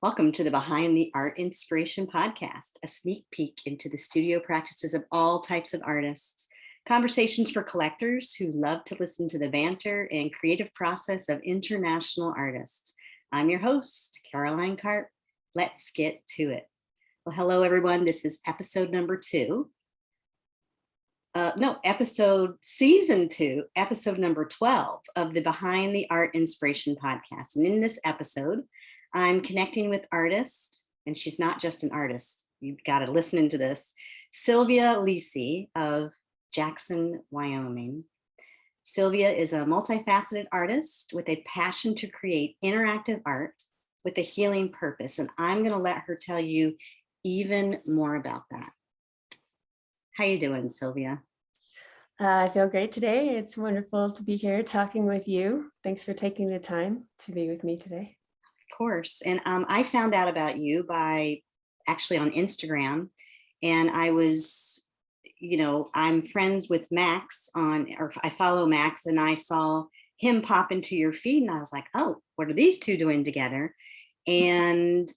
Welcome to the Behind the Art Inspiration podcast, a sneak peek into the studio practices of all types of artists, conversations for collectors who love to listen to the banter and creative process of international artists. I'm your host, Caroline Karp. Let's get to it. Well, hello, everyone. This is episode number 2. Season 2, episode number 12 of the Behind the Art Inspiration podcast. And in this episode, I'm connecting with artist, and she's not just an artist. You've got to listen into this. Sylvia Lisse of Jackson, Wyoming. Sylvia is a multifaceted artist with a passion to create interactive art with a healing purpose. And I'm going to let her tell you even more about that. How you doing, Sylvia? I feel great today. It's wonderful to be here talking with you. Thanks for taking the time to be with me today. Of course. And I found out about you by actually on Instagram. And I was, I'm friends with Max I follow Max, and I saw him pop into your feed and I was like, oh, what are these two doing together? And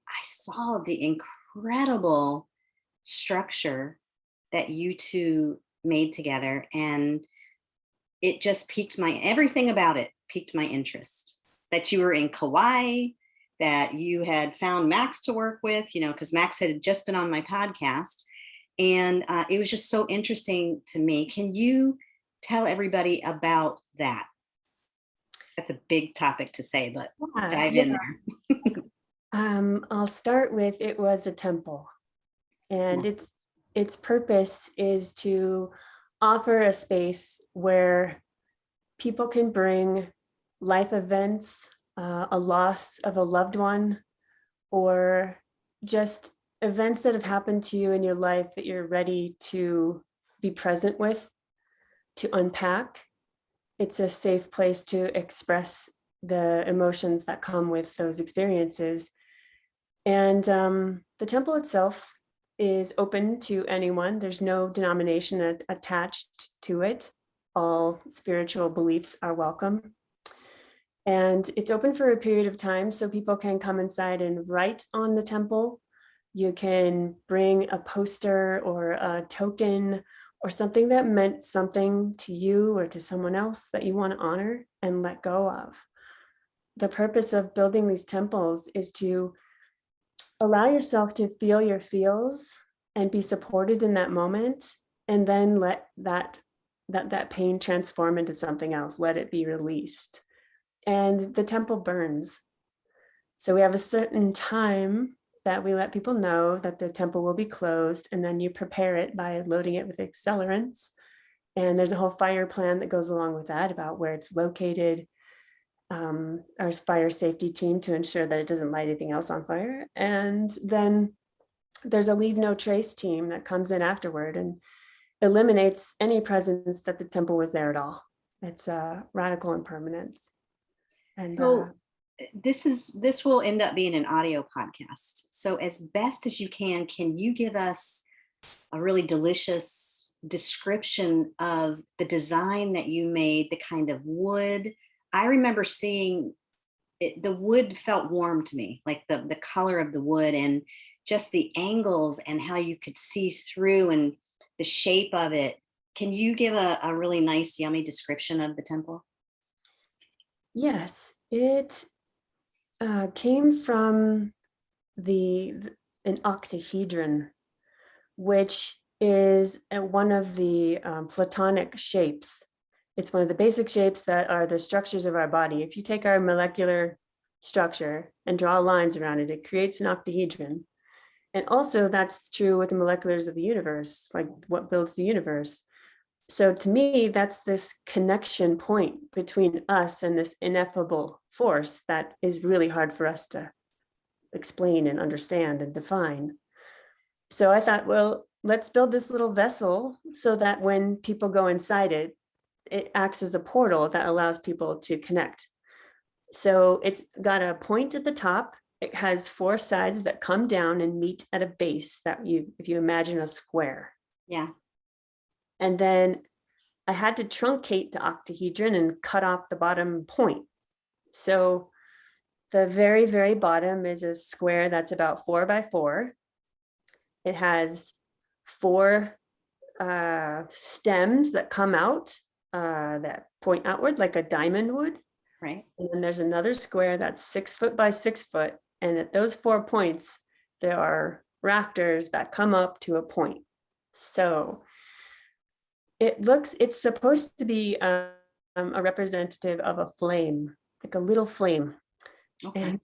I saw the incredible structure that you two made together, and it just everything about it piqued my interest. That you were in Kauai, that you had found Max to work with, because Max had just been on my podcast, and it was just so interesting to me. Can you tell everybody about that? That's a big topic to say, but dive in there. I'll start with, it was a temple, and its purpose is to offer a space where people can bring life events, a loss of a loved one, or just events that have happened to you in your life that you're ready to be present with, to unpack. It's a safe place to express the emotions that come with those experiences. And the temple itself is open to anyone. There's no denomination attached to it. All spiritual beliefs are welcome. And it's open for a period of time, so people can come inside and write on the temple. You can bring a poster or a token or something that meant something to you or to someone else that you want to honor and let go of. The purpose of building these temples is to allow yourself to feel your feels and be supported in that moment, and then let that pain transform into something else. Let it be released. And the temple burns. So we have a certain time that we let people know that the temple will be closed, and then you prepare it by loading it with accelerants. And there's a whole fire plan that goes along with that about where it's located. Our fire safety team to ensure that it doesn't light anything else on fire. And then there's a leave no trace team that comes in afterward and eliminates any presence that the temple was there at all. It's radical impermanence. And so this will end up being an audio podcast. So as best as you can you give us a really delicious description of the design that you made, the kind of wood? I remember seeing it, the wood felt warm to me, like the color of the wood and just the angles and how you could see through and the shape of it. Can you give a really nice, yummy description of the temple? Yes, it came from an octahedron, which is one of the Platonic shapes. It's one of the basic shapes that are the structures of our body. If you take our molecular structure and draw lines around it, it creates an octahedron. And also that's true with the moleculars of the universe, like what builds the universe. So to me, that's this connection point between us and this ineffable force that is really hard for us to explain and understand and define. So I thought, well, let's build this little vessel so that when people go inside it, it acts as a portal that allows people to connect. So it's got a point at the top. It has 4 sides that come down and meet at a base that if you imagine a square. Yeah. And then I had to truncate the octahedron and cut off the bottom point. So the very, very bottom is a square that's about 4 by 4. It has 4 stems that come out that point outward like a diamond would. Right. And then there's another square that's 6 foot by 6 foot. And at those 4 points, there are rafters that come up to a point. So it's supposed to be a representative of a flame, like a little flame. Okay.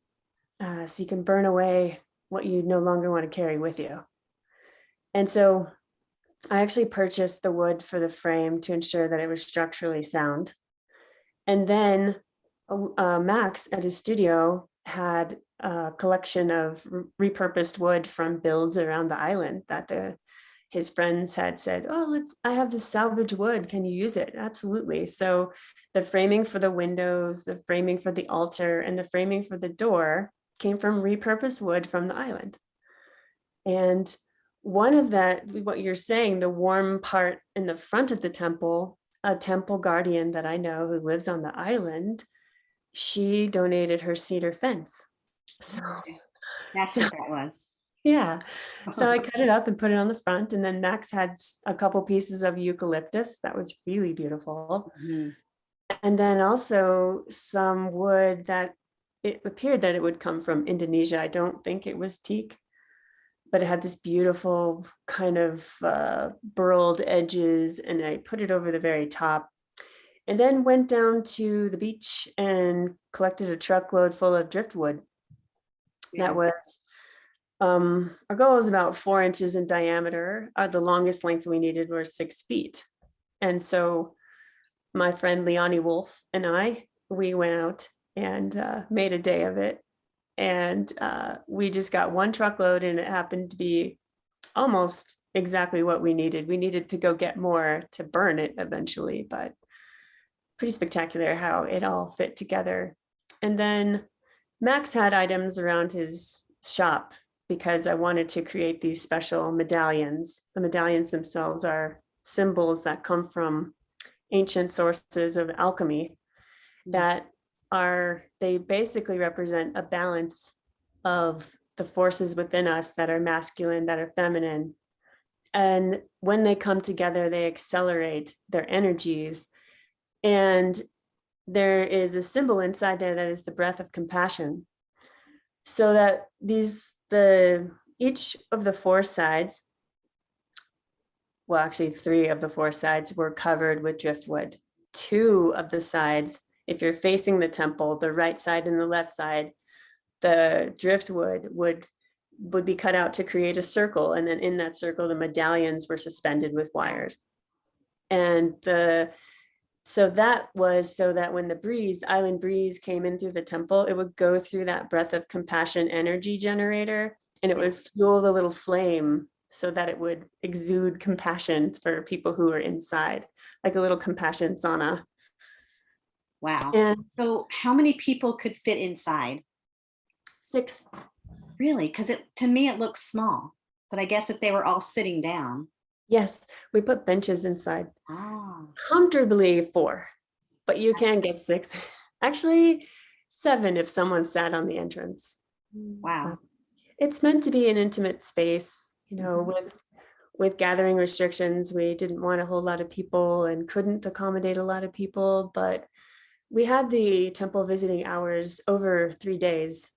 And so you can burn away what you no longer want to carry with you. And so I actually purchased the wood for the frame to ensure that it was structurally sound. And then Max at his studio had a collection of repurposed wood from builds around the island that his friends had said, oh, I have this salvage wood. Can you use it? Absolutely. So the framing for the windows, the framing for the altar, and the framing for the door came from repurposed wood from the island. And one of that, what you're saying, the warm part in the front of the temple, a temple guardian that I know who lives on the island, she donated her cedar fence. So that's what that was. Yeah. So I cut it up and put it on the front. And then Max had a couple pieces of eucalyptus. That was really beautiful. Mm-hmm. And then also some wood that it appeared that it would come from Indonesia. I don't think it was teak, but it had this beautiful kind of burled edges. And I put it over the very top. And then went down to the beach and collected a truckload full of driftwood. Yeah. That was our goal was about 4 inches in diameter. The longest length we needed was 6 feet. And so my friend Leonie Wolf and we went out and made a day of it. And we just got 1 truckload, and it happened to be almost exactly what we needed. We needed to go get more to burn it eventually, but pretty spectacular how it all fit together. And then Max had items around his shop because I wanted to create these special medallions. The medallions themselves are symbols that come from ancient sources of alchemy that they basically represent a balance of the forces within us that are masculine, that are feminine. And when they come together, they accelerate their energies. And there is a symbol inside there that is the breath of compassion. So that each of the 4 sides, well, actually 3 of the 4 sides were covered with driftwood. 2 of the sides, if you're facing the temple, the right side and the left side, the driftwood would be cut out to create a circle. And then in that circle, the medallions were suspended with wires. And so that was so that when the island breeze came in through the temple, it would go through that breath of compassion energy generator, and it would fuel the little flame so that it would exude compassion for people who are inside, like a little compassion sauna. Wow. And so how many people could fit inside? 6. Really? Because to me, it looks small, but I guess if they were all sitting down. Yes, we put benches inside. Oh. Comfortably 4, but you can get 6. Actually, 7 if someone sat on the entrance. Wow. It's meant to be an intimate space, with gathering restrictions. We didn't want a whole lot of people and couldn't accommodate a lot of people, but we had the temple visiting hours over 3 days,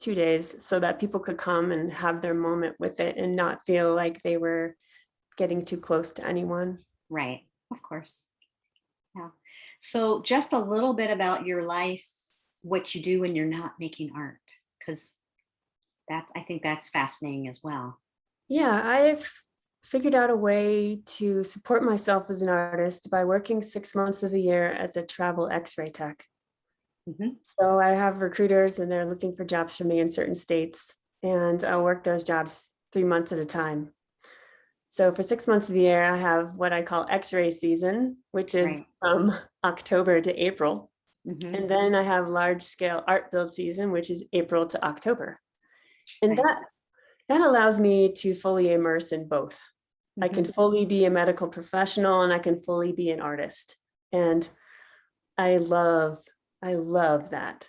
2 days, so that people could come and have their moment with it and not feel like they were getting too close to anyone. Right. Of course. Yeah. So just a little bit about your life, what you do when you're not making art, because I think that's fascinating as well. Yeah, I've figured out a way to support myself as an artist by working 6 months of the year as a travel X-ray tech. Mm-hmm. So I have recruiters and they're looking for jobs for me in certain states, and I'll work those jobs 3 months at a time. So for 6 months of the year, I have what I call X-ray season, which is from October to April. Mm-hmm. And then I have large scale art build season, which is April to October. And that allows me to fully immerse in both. Mm-hmm. I can fully be a medical professional and I can fully be an artist. And I love that.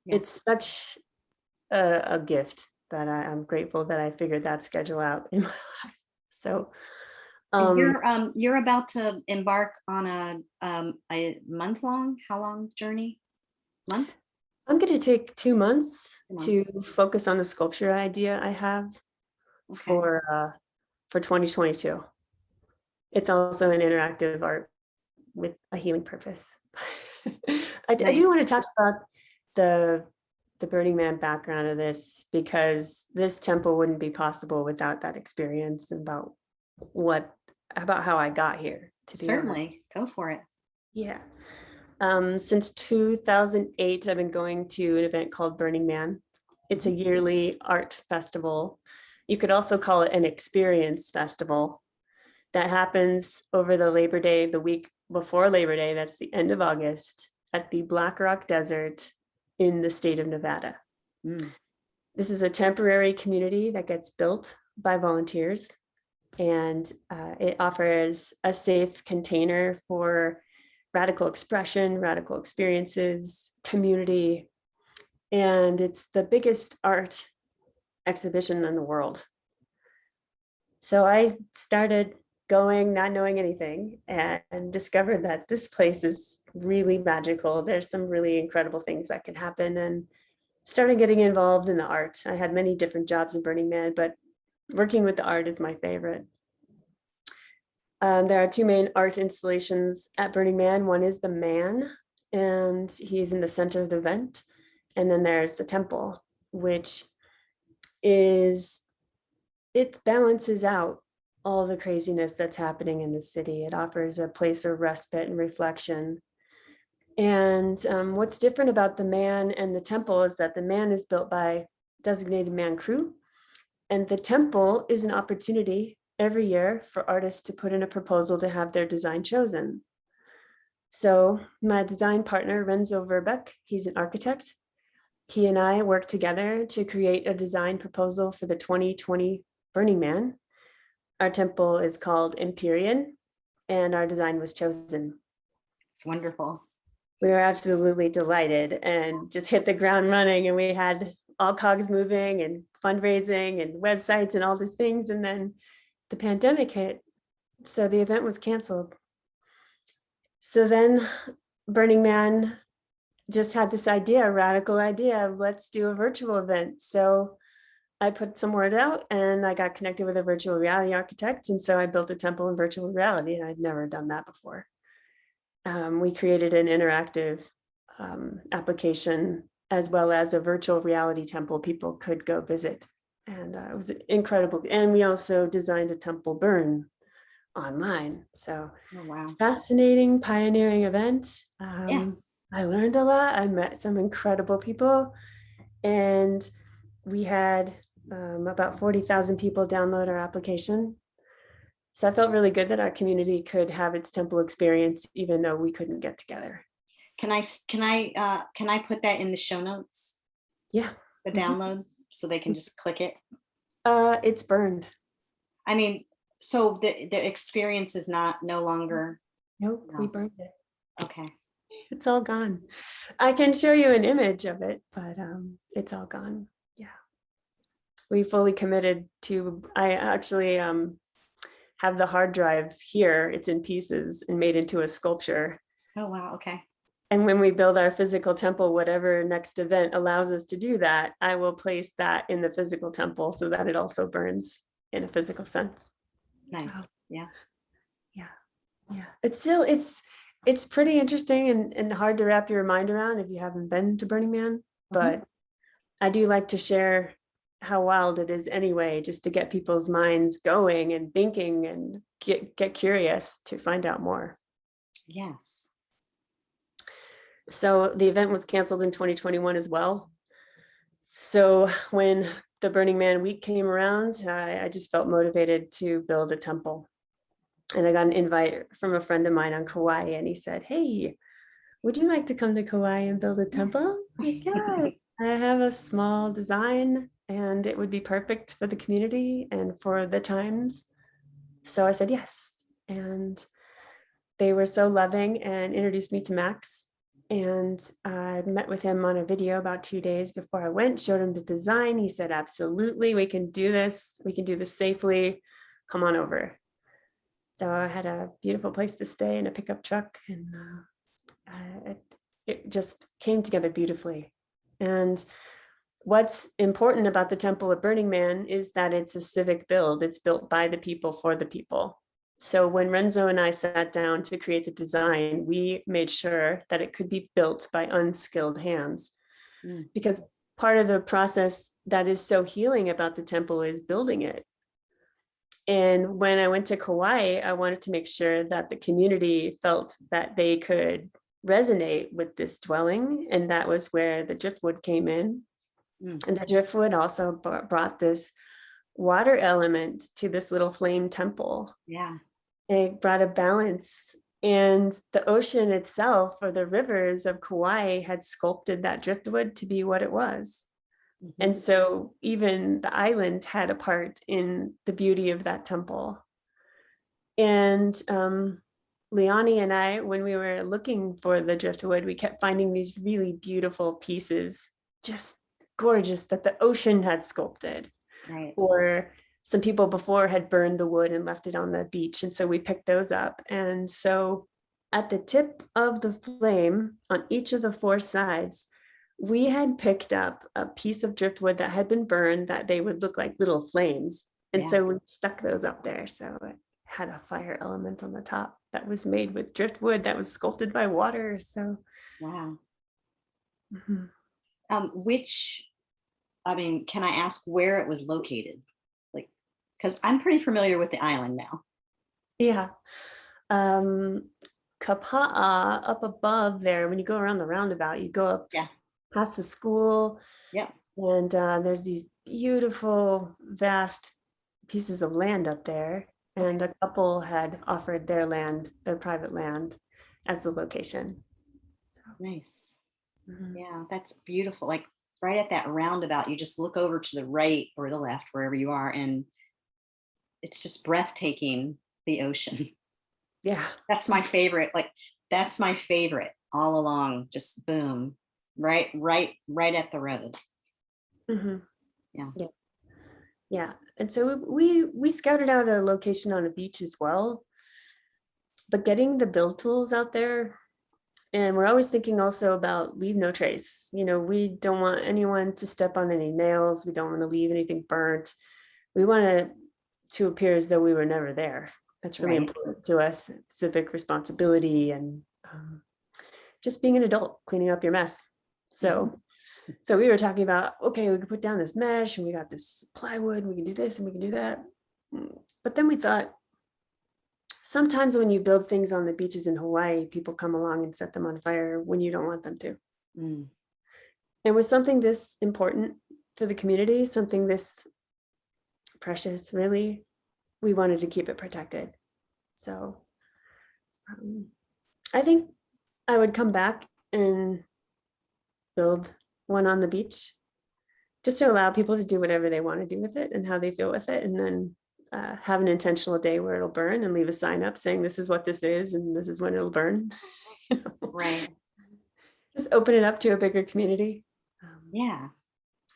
Yeah. It's such a gift that I'm grateful that I figured that schedule out in my life. So You're about to embark on a month-long, how long journey? Month? I'm going to take 2 months A month. to focus on the sculpture idea I have Okay. for 2022. It's also an interactive art with a healing purpose. I do Nice. want to talk about the Burning Man background of this, because this temple wouldn't be possible without that experience, and about how I got here, to be honest. Certainly. Go for it. Yeah. Since 2008, I've been going to an event called Burning Man. It's a yearly art festival. You could also call it an experience festival that happens over the week before Labor Day. That's the end of August at the Black Rock Desert in the state of Nevada. Mm. This is a temporary community that gets built by volunteers, and it offers a safe container for radical expression, radical experiences, community, and it's the biggest art exhibition in the world. So I started going, not knowing anything, and discovered that this place is really magical. There's some really incredible things that can happen, and started getting involved in the art. I had many different jobs in Burning Man, but working with the art is my favorite. There are two main art installations at Burning Man. One is the man, and he's in the center of the event. And then there's the temple, which it balances out all the craziness that's happening in the city. It offers a place of respite and reflection. And what's different about the man and the temple is that the man is built by designated man crew, and the temple is an opportunity every year for artists to put in a proposal to have their design chosen. So my design partner, Renzo Verbeck, he's an architect. He and I worked together to create a design proposal for the 2020 Burning Man. Our temple is called Empyrean, and our design was chosen. It's wonderful. We were absolutely delighted and just hit the ground running, and we had all cogs moving and fundraising and websites and all these things. And then the pandemic hit, so the event was canceled. So then Burning Man just had this idea, a radical idea of let's do a virtual event. So I put some word out, and I got connected with a virtual reality architect. And so I built a temple in virtual reality, and I'd never done that before. We created an interactive application, as well as a virtual reality temple people could go visit. And it was incredible. And we also designed a temple burn online. So Oh, wow. fascinating, pioneering event. Yeah. I learned a lot. I met some incredible people, and we had about 40,000 people download our application. So I felt really good that our community could have its temple experience, even though we couldn't get together. Can I put that in the show notes? Yeah. The download, so they can just click it. It's burned. I mean, so the experience is no longer. Nope, No. we burned it. Okay. It's all gone. I can show you an image of it, but it's all gone. Yeah. We fully committed to, I actually have the hard drive here. It's in pieces and made into a sculpture. Oh, wow. Okay. And when we build our physical temple, whatever next event allows us to do that, I will place that in the physical temple so that it also burns in a physical sense. Nice. Wow. Yeah. Yeah. It's pretty interesting and hard to wrap your mind around if you haven't been to Burning Man, but I do like to share how wild it is anyway, just to get people's minds going and thinking and get curious to find out more. Yes. So the event was canceled in 2021 as well. So when the Burning Man week came around, I just felt motivated to build a temple. And I got an invite from a friend of mine on Kauai, and he said, "Hey, would you like to come to Kauai and build a temple?" Like, yeah, I have a small design and it would be perfect for the community and for the times. So I said yes. And they were so loving and introduced me to Max. And I met with him on a video about 2 days before I went, showed him the design. He said, absolutely, we can do this. We can do this safely. Come on over. So I had a beautiful place to stay and a pickup truck, and it just came together beautifully. And what's important about the Temple of Burning Man is that it's a civic build. It's built by the people for the people. So when Renzo and I sat down to create the design, we made sure that it could be built by unskilled hands, because part of the process that is so healing about the temple is building it. And when I went to Kauai, I wanted to make sure that the community felt that they could resonate with this dwelling. And that was where the driftwood came in. And the driftwood also brought this water element to this little flame temple. Yeah. It brought a balance. And the ocean itself, or the rivers of Kauai, had sculpted that driftwood to be what it was. And so even the island had a part in the beauty of that temple. And Leonie and I, when we were looking for the driftwood, we kept finding these really beautiful pieces, just gorgeous, that the ocean had sculpted. Right. Or some people before had burned the wood and left it on the beach. And so we picked those up. And so at the tip of the flame on each of the 4 sides, we had picked up a piece of driftwood that had been burned, that they would look like little flames. And so we stuck those up there. So it had a fire element on the top that was made with driftwood that was sculpted by water. So, wow. Can I ask where it was located? Like, because I'm pretty familiar with the island now. Yeah. Kapa'a, up above there, when you go around the roundabout, you go up past the school. Yeah. And there's these beautiful, vast pieces of land up there. And a couple had offered their land, their private land, as the location. So. Nice. Yeah, that's beautiful. Like right at that roundabout, you just look over to the right or the left, wherever you are, and it's just breathtaking, the ocean. Yeah. That's my favorite. Like, that's my favorite all along. Just boom, right at the road. Yeah. And so we scouted out a location on a beach as well, but getting the build tools out there, and we're always thinking also about leave no trace. You know, we don't want anyone to step on any nails. We don't want to leave anything burnt. We want it to appear as though we were never there. That's really important to us. Civic responsibility and just being an adult, cleaning up your mess. So we were talking about, okay, we could put down this mesh and we got this plywood, we can do this and we can do that. But then we thought, sometimes when you build things on the beaches in Hawaii, people come along and set them on fire when you don't want them to. And with something this important for the community, something this precious, really, we wanted to keep it protected. So I think I would come back and build one on the beach, just to allow people to do whatever they want to do with it and how they feel with it, and then have an intentional day where it'll burn and leave a sign up saying this is what this is and this is when it'll burn. Right. Just open it up to a bigger community. Yeah.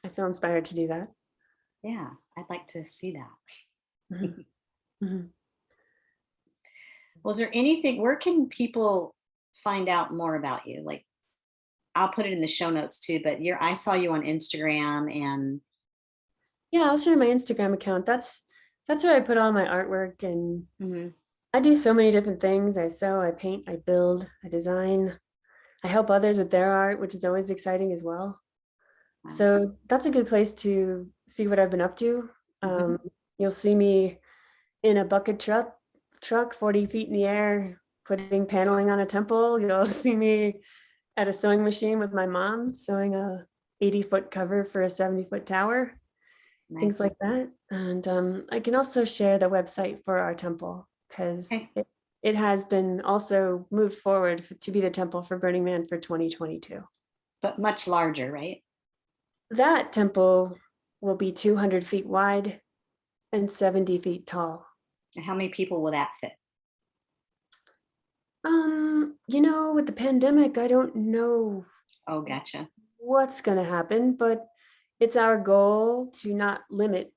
I feel inspired to do that. Yeah, I'd like to see that. Was there anything, where can people find out more about you? Like, I'll put it in the show notes too, but I saw you on Instagram, and yeah, I'll share my Instagram account. That's where I put all my artwork, and I do so many different things. I sew, I paint, I build, I design. I help others with their art, which is always exciting as well. Wow. So that's a good place to see what I've been up to. You'll see me in a bucket truck 40 feet in the air, putting paneling on a temple. You'll see me at a sewing machine with my mom, sewing a 80-foot cover for a 70-foot tower, things like that. And I can also share the website for our temple, because it has been also moved forward to be the temple for Burning Man for 2022. But much larger, right? That temple will be 200 feet wide and 70 feet tall. And how many people will that fit? With the pandemic, I don't know Oh, gotcha. what's going to happen, but it's our goal to not limit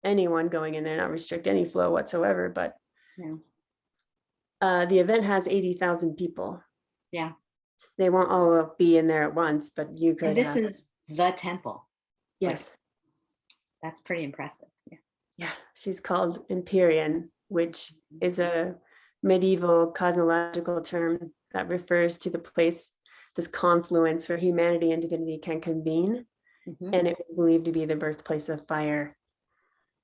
anyone going in there, not restrict any flow whatsoever. But Yeah. the event has 80,000 people. Yeah. They won't all be in there at once, but you could And this have. is the temple. Yes. That's pretty impressive. Yeah. Yeah. She's called Empyrean, which is a medieval cosmological term that refers to the place, this confluence where humanity and divinity can convene. Mhm. And it was believed to be the birthplace of fire.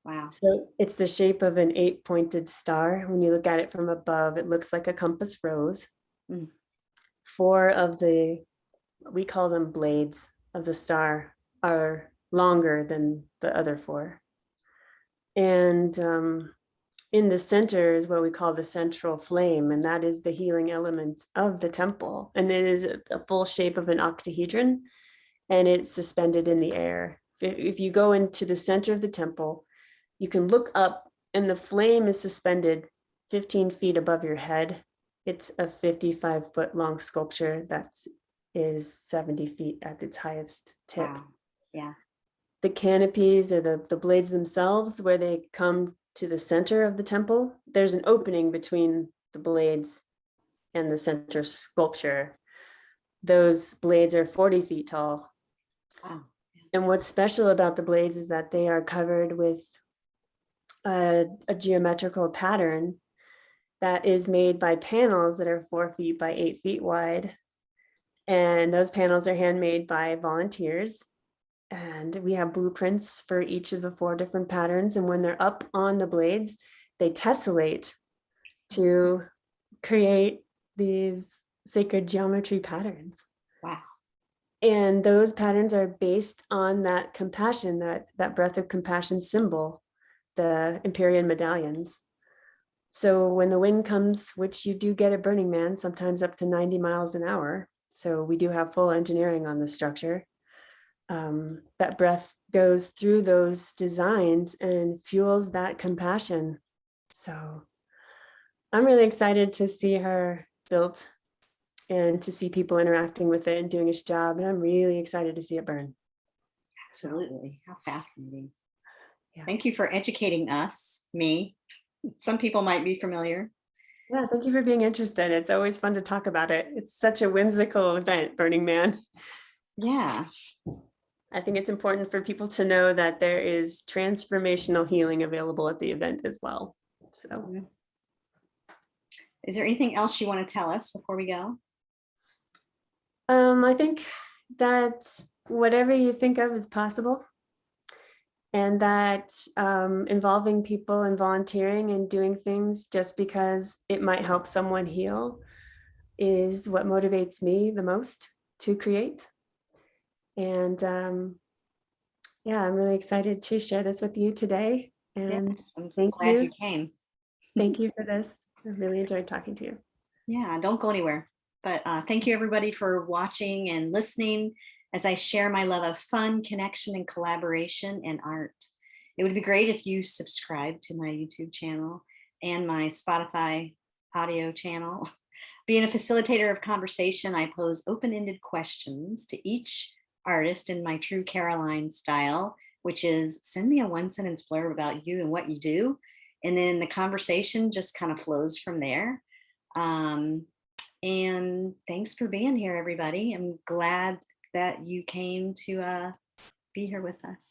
Wow. So it's the shape of an 8-pointed star. When you look at it from above, it looks like a compass rose. Mm. 4 of the, we call them blades of the star, are longer than the other 4. And in the center is what we call the central flame, and that is the healing element of the temple. And it is a full shape of an octahedron, and it's suspended in the air. If you go into the center of the temple, you can look up, and the flame is suspended 15 feet above your head. It's a 55-foot long sculpture that is 70 feet at its highest tip. Wow. Yeah. The canopies, or the blades themselves, where they come to the center of the temple, there's an opening between the blades and the center sculpture. Those blades are 40 feet tall. Wow. And what's special about the blades is that they are covered with a geometrical pattern that is made by panels that are 4 feet by 8 feet wide. And those panels are handmade by volunteers. And we have blueprints for each of the 4 different patterns. And when they're up on the blades, they tessellate to create these sacred geometry patterns. Wow. And those patterns are based on that compassion, that breath of compassion symbol, the Empyrean medallions. So when the wind comes, which you do get at Burning Man, sometimes up to 90 miles an hour. So we do have full engineering on the structure. That breath goes through those designs and fuels that compassion. So I'm really excited to see her built and to see people interacting with it and doing its job. And I'm really excited to see it burn. Absolutely. How fascinating. Yeah. Thank you for educating us, me. Some people might be familiar. Yeah, thank you for being interested. It's always fun to talk about it. It's such a whimsical event, Burning Man. Yeah. I think it's important for people to know that there is transformational healing available at the event as well. So, Is there anything else you want to tell us before we go? I think that whatever you think of is possible, and that involving people and volunteering and doing things just because it might help someone heal is what motivates me the most to create. And yeah, I'm really excited to share this with you today. And Yes, I'm thank glad you. you came. Thank you for this. I really enjoyed talking to you. Yeah, don't go anywhere. But thank you everybody for watching and listening as I share my love of fun, connection, and collaboration and art. It would be great if you subscribe to my YouTube channel and my Spotify audio channel. Being a facilitator of conversation, I pose open-ended questions to each artist in my true Caroline style, which is send me a one-sentence blurb about you and what you do. And then the conversation just kind of flows from there. And thanks for being here, everybody. I'm glad that you came to be here with us.